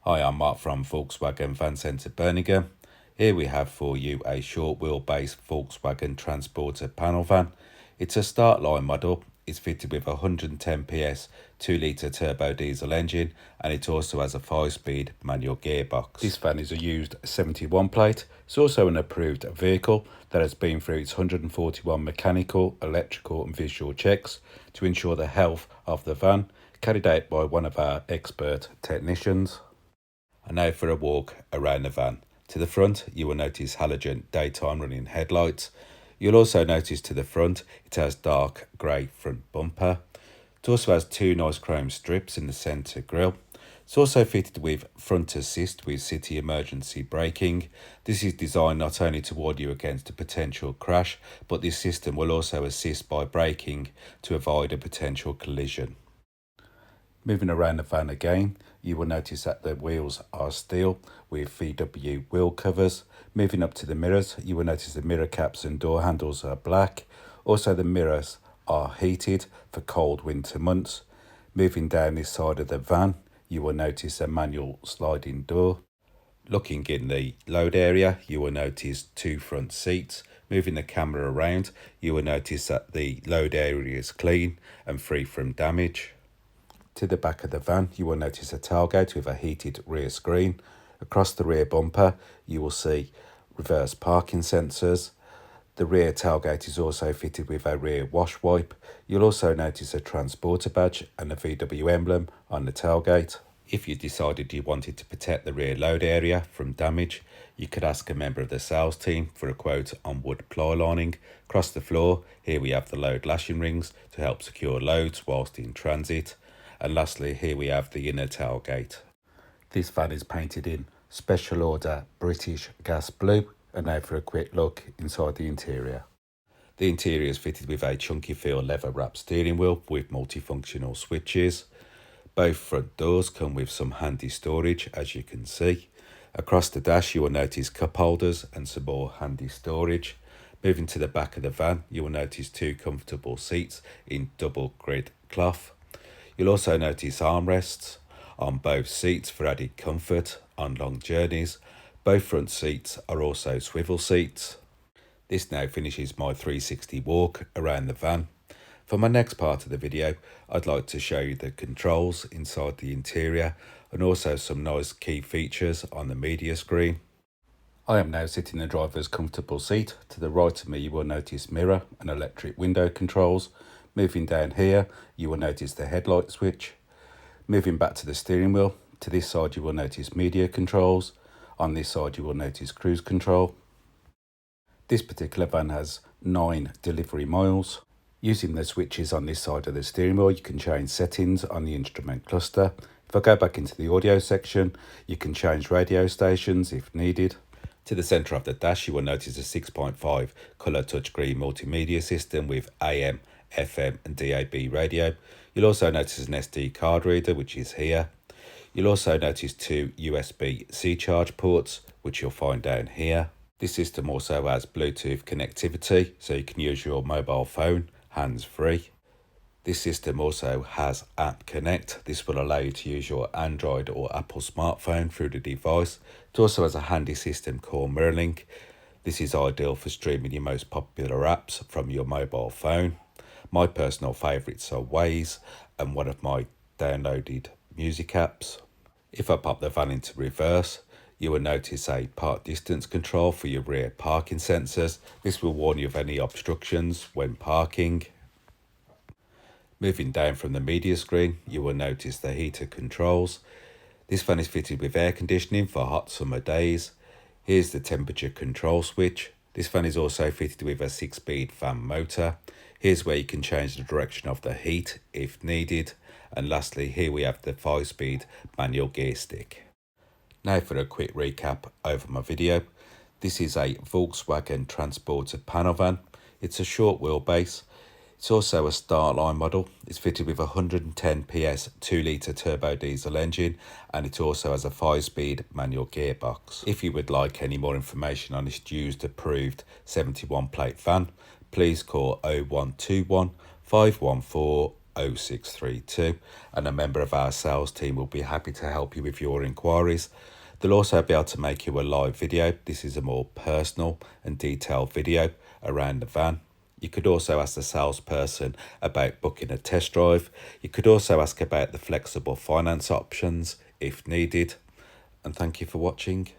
Hi, I'm Mark from Volkswagen Van Centre Birmingham. Here we have for you a short wheelbase Volkswagen Transporter panel van. It's a Startline model. It's fitted with a 110 PS 2 litre turbo diesel engine, and it also has a 5-speed manual gearbox. This van is a used 71 plate. It's also an approved vehicle that has been through its 141 mechanical, electrical and visual checks to ensure the health of the van, carried out by one of our expert technicians. And now for a walk around the van. To the front, you will notice halogen daytime running headlights. You'll also notice to the front, it has dark grey front bumper. It also has two nice chrome strips in the centre grille. It's also fitted with front assist with city emergency braking. This is designed not only to ward you against a potential crash, but this system will also assist by braking to avoid a potential collision. Moving around the van again, you will notice that the wheels are steel with VW wheel covers. Moving up to the mirrors, you will notice the mirror caps and door handles are black. Also the mirrors are heated for cold winter months. Moving down this side of the van, you will notice a manual sliding door. Looking in the load area, you will notice two front seats. Moving the camera around, you will notice that the load area is clean and free from damage. To the back of the van, you will notice a tailgate with a heated rear screen. Across the rear bumper, you will see reverse parking sensors. The rear tailgate is also fitted with a rear wash wipe. You'll also notice a transporter badge and a VW emblem on the tailgate. If you decided you wanted to protect the rear load area from damage, you could ask a member of the sales team for a quote on wood ply lining. Across the floor, here we have the load lashing rings to help secure loads whilst in transit. And lastly, here we have the inner tailgate. This van is painted in special order British gas blue. And now for a quick look inside the interior. The interior is fitted with a chunky feel leather wrapped steering wheel with multifunctional switches. Both front doors come with some handy storage, as you can see. Across the dash, you will notice cup holders and some more handy storage. Moving to the back of the van, you will notice two comfortable seats in double grid cloth. You'll also notice armrests on both seats for added comfort on long journeys. Both front seats are also swivel seats. This now finishes my 360 walk around the van. For my next part of the video, I'd like to show you the controls inside the interior and also some nice key features on the media screen. I am now sitting in the driver's comfortable seat. To the right of me, you will notice mirror and electric window controls. Moving down here, you will notice the headlight switch. Moving back to the steering wheel, to this side you will notice media controls. On this side you will notice cruise control. This particular van has 9 delivery miles. Using the switches on this side of the steering wheel, you can change settings on the instrument cluster. If I go back into the audio section, you can change radio stations if needed. To the centre of the dash, you will notice a 6.5 colour touchscreen multimedia system with AM, FM and DAB radio. You'll also notice an SD card reader, which is here. You'll also notice 2 USB-C charge ports, which you'll find down here. This system also has Bluetooth connectivity, so you can use your mobile phone hands-free. This system also has App Connect. This will allow you to use your Android or Apple smartphone through the device. It also has a handy system called MirrorLink. This is ideal for streaming your most popular apps from your mobile phone. My personal favourites are Waze and one of my downloaded music apps. If I pop the van into reverse, you will notice a park distance control for your rear parking sensors. This will warn you of any obstructions when parking. Moving down from the media screen, you will notice the heater controls. This van is fitted with air conditioning for hot summer days. Here's the temperature control switch. This fan is also fitted with a 6-speed fan motor. Here's where you can change the direction of the heat if needed. And lastly, here we have the 5-speed manual gear stick. Now for a quick recap over my video. This is a Volkswagen Transporter panel van. It's a short wheelbase. It's also a Startline model. It's fitted with a 110 PS 2 litre turbo diesel engine, and it also has a 5-speed manual gearbox. If you would like any more information on this used approved 71 plate van, please call 0121 514 0632, and a member of our sales team will be happy to help you with your inquiries. They'll also be able to make you a live video. This is a more personal and detailed video around the van. You could also ask the salesperson about booking a test drive. You could also ask about the flexible finance options if needed. And thank you for watching.